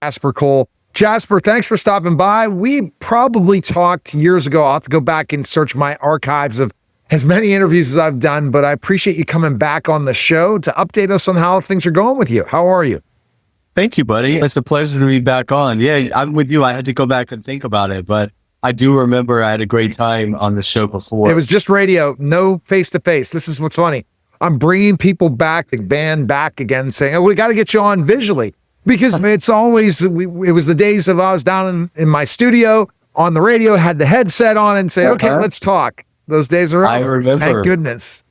Jasper Cole. Jasper, thanks for stopping by. We probably talked years ago. I'll have to go back and search my archives of as many interviews as I've done, but I appreciate you coming back on the show to update us on how things are going with you. How are you? Thank you, buddy. It's a pleasure to be back on. Yeah, I'm with you. I had to go back and think about it, but I do remember I had a great time on the show before. It was just radio, no face-to-face. This is what's funny. I'm bringing people back, the band back again, saying, oh, we got to get you on visually. Because it's always, it was the days of I was down in my studio on the radio, had the headset on and say, okay, let's talk. Those days are over. I remember. Thank goodness.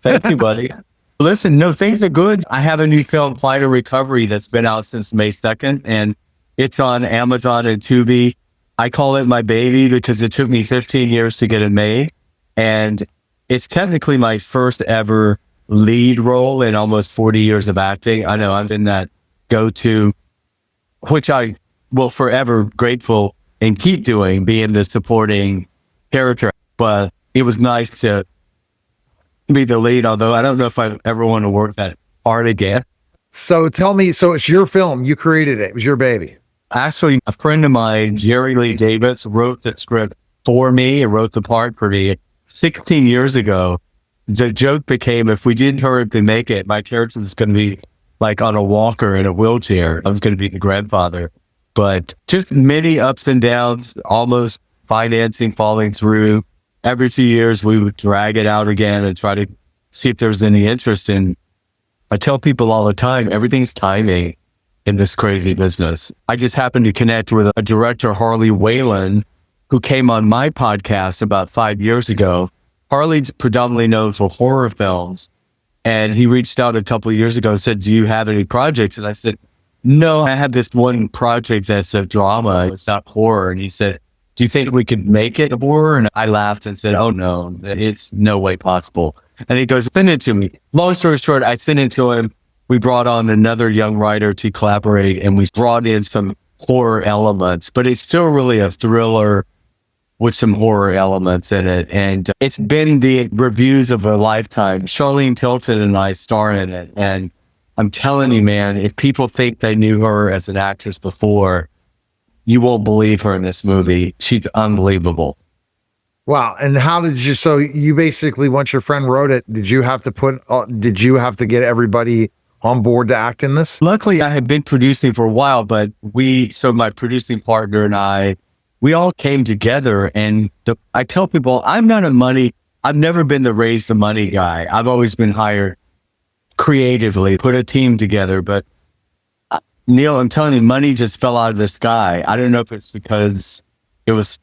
Thank you, buddy. Listen, no, things are good. I have a new film, Flight of Recovery, that's been out since May 2nd, and it's on Amazon and Tubi. I call it my baby because it took me 15 years to get it made. And it's technically my first ever lead role in almost 40 years of acting. I know I'm in that go-to, which I will forever grateful and keep doing, being the supporting character. But it was nice to be the lead, although I don't know if I ever want to work that hard again. So tell me, so it's your film, you created it, it was your baby. Actually, a friend of mine, Cherish Lee, wrote the script for me and wrote the part for me 16 years ago. The joke became, if we didn't hurry to make it, my character was going to be like on a walker in a wheelchair. I was going to be the grandfather. But just many ups and downs, almost financing falling through. Every 2 years, we would drag it out again and try to see if there's any interest in. I tell people all the time, everything's timing in this crazy business. I just happened to connect with a director, Harley Wallen, who came on my podcast about 5 years ago. Harley's predominantly known for horror films. And he reached out a couple of years ago and said, do you have any projects? And I said, no, I have this one project that's a drama. It's not horror. And he said, do you think we could make it a horror? And I laughed and said, oh, no, it's no way possible. And he goes, send it to me. Long story short, I sent it to him. We brought on another young writer to collaborate, and we brought in some horror elements, but it's still really a thriller with some horror elements in it. And it's been the reviews of a lifetime. Charlene Tilton and I star in it. And I'm telling you, man, if people think they knew her as an actress before, you won't believe her in this movie. She's unbelievable. Wow. And how did you, so you basically, once your friend wrote it, did you have to get everybody on board to act in this? Luckily, I had been producing for a while, but so my producing partner and I, we all came together. And I tell people, I've never been the raise the money guy. I've always been hired creatively, put a team together. But Neil, I'm telling you, money just fell out of the sky. I don't know if it's because it was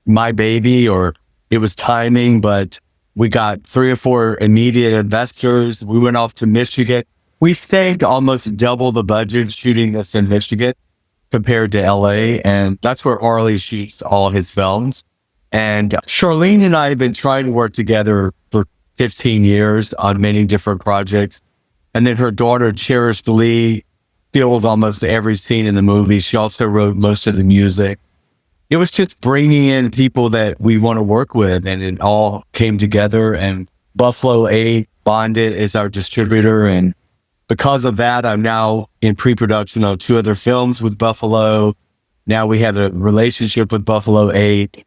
my baby or it was timing, but we got 3 or 4 immediate investors. We went off to Michigan. We saved almost double the budget shooting this in Michigan compared to LA. And that's where Harley shoots all his films. And Charlene and I have been trying to work together for 15 years on many different projects. And then her daughter, Cherish Lee, filmed almost every scene in the movie. She also wrote most of the music. It was just bringing in people that we want to work with, and it all came together. And Buffalo 8 bonded as our distributor. And because of that, I'm now in pre-production on 2 other films with Buffalo. Now we have a relationship with Buffalo 8.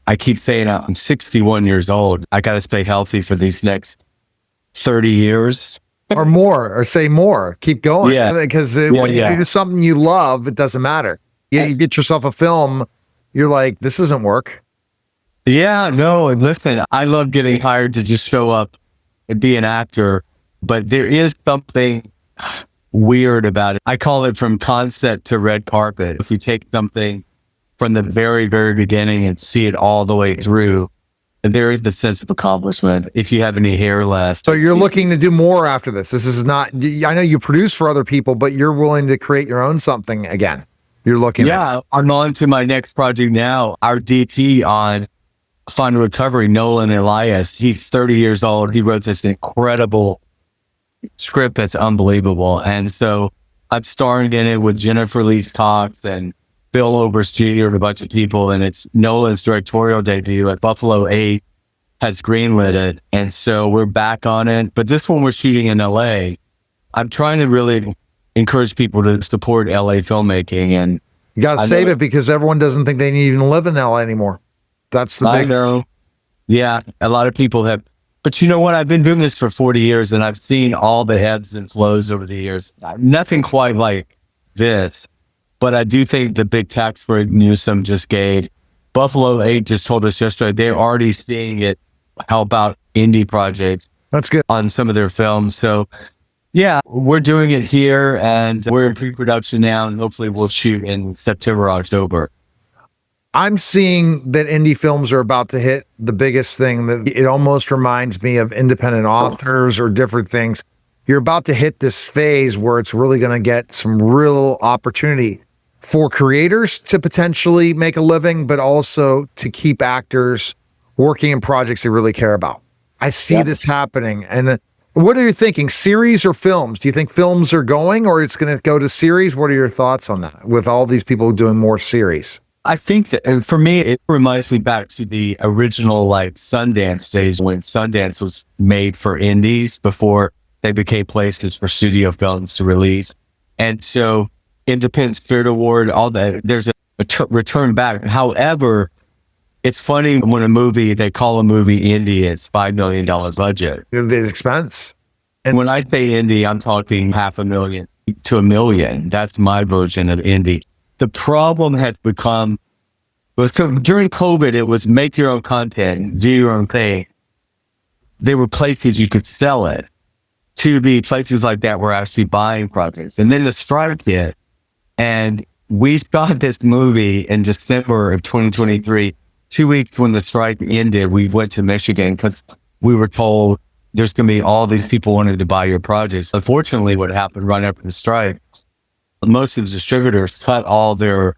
I keep saying I'm 61 years old. I got to stay healthy for these next 30 years. Or more, or say more. Keep going. Yeah. Because when you do something you love, it doesn't matter. You get yourself a film, you're like, this doesn't work. Yeah, no, and listen, I love getting hired to just show up and be an actor, but there is something weird about it. I call it from concept to red carpet. If you take something from the very, very beginning and see it all the way through, there is the sense of accomplishment if you have any hair left. So you're looking to do more after this. This is not, I know you produce for other people, but you're willing to create your own something again. You're looking at. I'm on to my next project now. Our DP on Flight of Recovery, Nolan Elias, he's 30 years old. He wrote this incredible script that's unbelievable. And so I'm starring in it with Jennifer Lee Cox and Bill Oberst Jr. and a bunch of people. And it's Nolan's directorial debut at Buffalo 8 has greenlit it. And so we're back on it. But this one we're shooting in LA. I'm trying to really encourage people to support LA filmmaking. And You got to save it because everyone doesn't think they need to even live in LA anymore. That's the I big. know. Yeah, a lot of people have. But you know what? I've been doing this for 40 years and I've seen all the ebbs and flows over the years. Nothing quite like this. But I do think the big tax break Newsom just gave, Buffalo 8 just told us yesterday, they're already seeing it help out indie projects That's good. on some of their films. So yeah, we're doing it here and we're in pre-production now and hopefully we'll shoot in September, October. I'm seeing that indie films are about to hit the biggest thing. That it almost reminds me of independent authors or different things. You're about to hit this phase where it's really going to get some real opportunity for creators to potentially make a living, but also to keep actors working in projects they really care about. I see this happening. And what are you thinking? Series or films? Do you think films are going or it's going to go to series? What are your thoughts on that with all these people doing more series? I think that for me, it reminds me back to the original like Sundance days when Sundance was made for indies before they became places for studio films to release. And so Independent Spirit Award, all that, there's a return back. However, it's funny when they call a movie indie, it's $5 million budget. The expense. And when I say indie, I'm talking $500,000 to $1 million. That's my version of indie. The problem has become, during COVID, it was make your own content, do your own thing. There were places you could sell it. To be places like that were actually buying projects. And then the strike hit. And we shot this movie in December of 2023. 2 weeks when the strike ended, we went to Michigan because we were told there's going to be all these people wanting to buy your projects. Unfortunately, what happened right after the strike, most of the distributors cut all their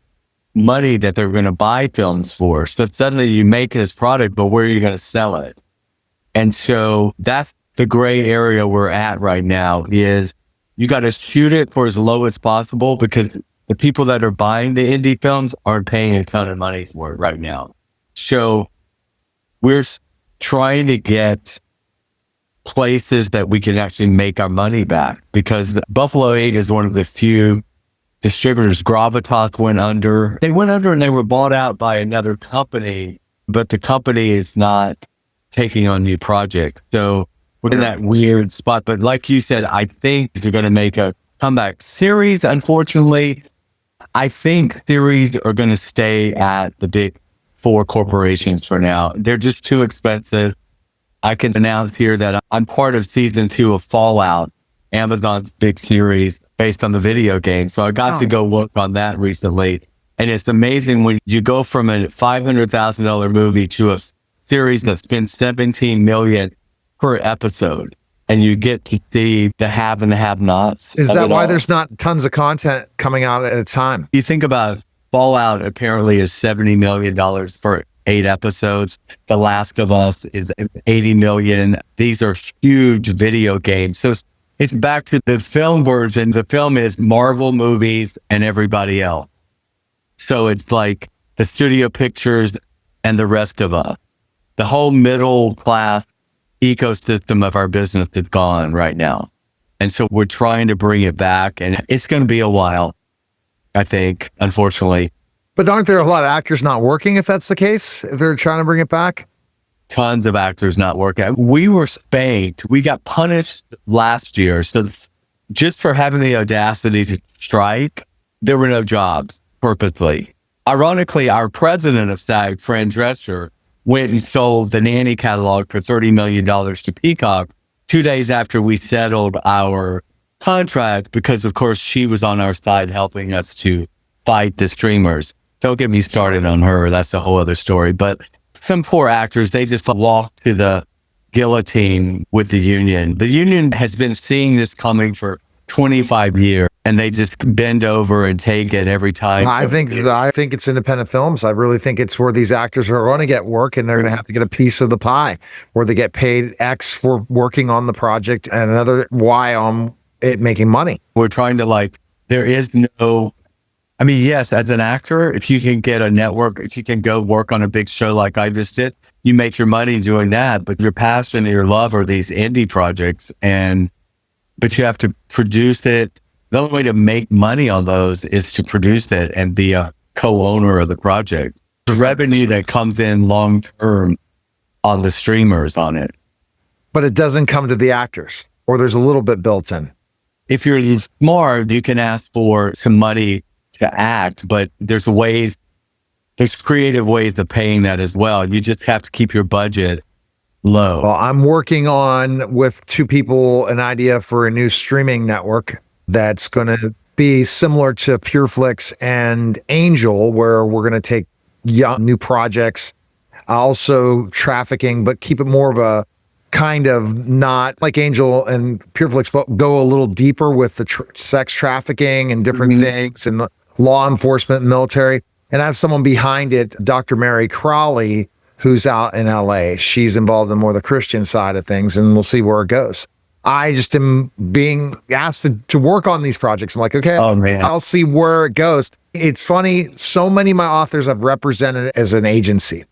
money that they're going to buy films for. So suddenly you make this product, but where are you going to sell it? And so that's the gray area we're at right now is you got to shoot it for as low as possible because the people that are buying the indie films aren't paying a ton of money for it right now. So we're trying to get places that we can actually make our money back because Buffalo 8 is one of the few distributors. Gravitas went under. They went under and they were bought out by another company, but the company is not taking on new projects. So we're in that weird spot. But like you said, I think they're going to make a comeback. Series, unfortunately, I think series are going to stay at the big four corporations for now. They're just too expensive. I can announce here that I'm part of season 2 of Fallout, Amazon's big series based on the video game. So I got to go work on that recently. And it's amazing when you go from a $500,000 movie to a series that spends $17 million per episode. And you get to see the have and the have-nots. Is that why there's not tons of content coming out at a time? You think about Fallout apparently is $70 million for 8 episodes. The Last of Us is $80 million. These are huge video games. So it's back to the film version. The film is Marvel movies and everybody else. So it's like the studio pictures and the rest of us. The whole middle class ecosystem of our business is gone right now. And so we're trying to bring it back, and it's going to be a while, I think, unfortunately. But aren't there a lot of actors not working if that's the case, if they're trying to bring it back? Tons of actors not working. We were spanked. We got punished last year. So just for having the audacity to strike, there were no jobs purposely. Ironically, our president of SAG, Fran Drescher, went and sold the Nanny catalog for $30 million to Peacock 2 days after we settled our contract because, of course, she was on our side helping us to fight the streamers. Don't get me started on her. That's a whole other story. But some poor actors, they just walked to the guillotine with the union. The union has been seeing this coming for 25 years, and they just bend over and take it every time. I think it's independent films. I really think it's where these actors are going to get work, and they're going to have to get a piece of the pie, where they get paid X for working on the project and another Y on it making money. We're trying to there is no, I mean, yes, as an actor, if you can get a network, if you can go work on a big show like I just did, you make your money doing that, but your passion and your love are these indie projects, but you have to produce it, The only way to make money on those is to produce it and be a co-owner of the project. The revenue that comes in long term on the streamers on it. But it doesn't come to the actors, or there's a little bit built in. If you're smart, you can ask for some money to act, but there's creative ways of paying that as well. You just have to keep your budget low. Well, I'm working on, with two people, an idea for a new streaming network that's going to be similar to PureFlix and Angel, where we're going to take young new projects, also trafficking, but keep it more of a kind of, not like Angel and PureFlix, but go a little deeper with the sex trafficking and different things, and law enforcement and military. And I have someone behind it, Dr. Mary Crowley, who's out in LA. She's involved in more the Christian side of things, and we'll see where it goes. I just am being asked to work on these projects. I'm like, okay, I'll see where it goes. It's funny. So many of my authors I've represented as an agency.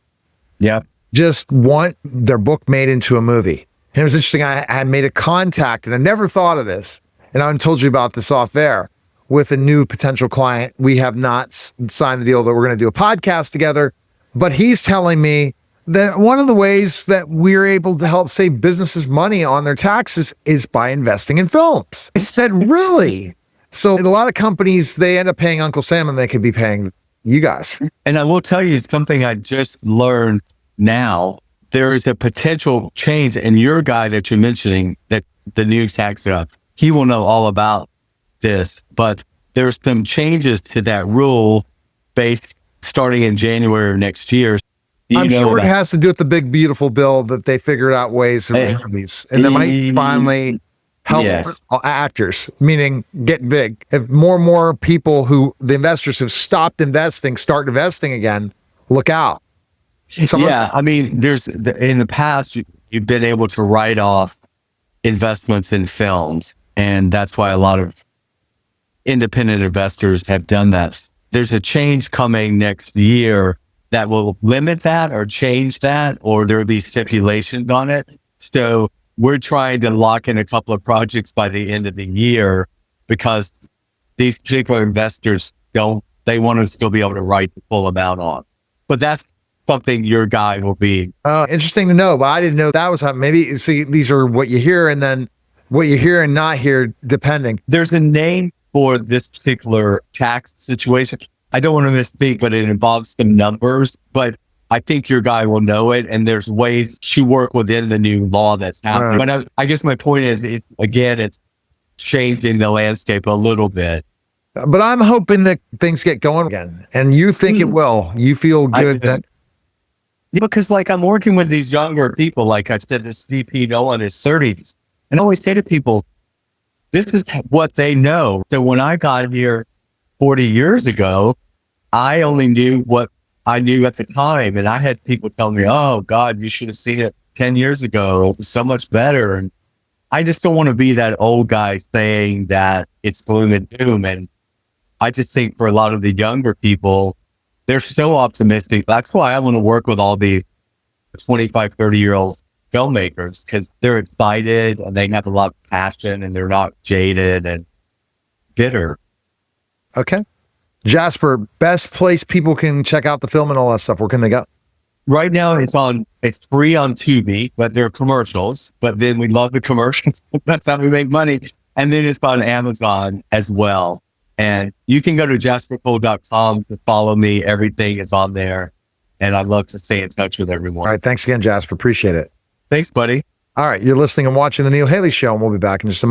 Yeah. Just want their book made into a movie. And it was interesting. I had made a contact, and I never thought of this, and I told you about this off air, with a new potential client. We have not signed the deal that we're going to do a podcast together, but he's telling me that one of the ways that we're able to help save businesses money on their taxes is by investing in films. I said, really? So a lot of companies, they end up paying Uncle Sam, and they could be paying you guys. And I will tell you something I just learned now. There is a potential change, and your guy that you're mentioning, that the new tax stuff, he will know all about this, but there's some changes to that rule based starting in January of next year. I'm sure it has to do with the big, beautiful bill that they figured out ways of making these. And they might finally help actors, meaning get big. If more and more people the investors who've stopped investing, start investing again, look out. I mean, in the past, you've been able to write off investments in films. And that's why a lot of independent investors have done that. There's a change coming next year that will limit that or change that, or there will be stipulations on it. So we're trying to lock in a couple of projects by the end of the year, because these particular investors they want to still be able to write the full amount on. But that's something your guy will be. Interesting to know, but I didn't know that was how. Maybe, see, these are what you hear, and then what you hear and not hear, depending. There's a name for this particular tax situation. I don't want to misspeak, but it involves some numbers, but I think your guy will know it. And there's ways to work within the new law that's happening. But I guess my point is, it's changing the landscape a little bit. But I'm hoping that things get going again. And you think it will. You feel good that. Because I'm working with these younger people, like I said, this VP Noah in his 30s. And I always say to people, this is what they know. So when I got here 40 years ago, I only knew what I knew at the time. And I had people tell me, oh God, you should have seen it 10 years ago. It was so much better. And I just don't want to be that old guy saying that it's gloom and doom. And I just think for a lot of the younger people, they're so optimistic. That's why I want to work with all the 25, 30-year-old filmmakers, because they're excited and they have a lot of passion and they're not jaded and bitter. Okay. Jasper, best place people can check out the film and all that stuff. Where can they go? Right now it's free on Tubi, but there are commercials, but then we love the commercials. That's how we make money. And then it's on Amazon as well. And you can go to jaspercole.com to follow me. Everything is on there. And I'd love to stay in touch with everyone. All right. Thanks again, Jasper. Appreciate it. Thanks, buddy. All right. You're listening and watching The Neil Haley Show, and we'll be back in just a moment.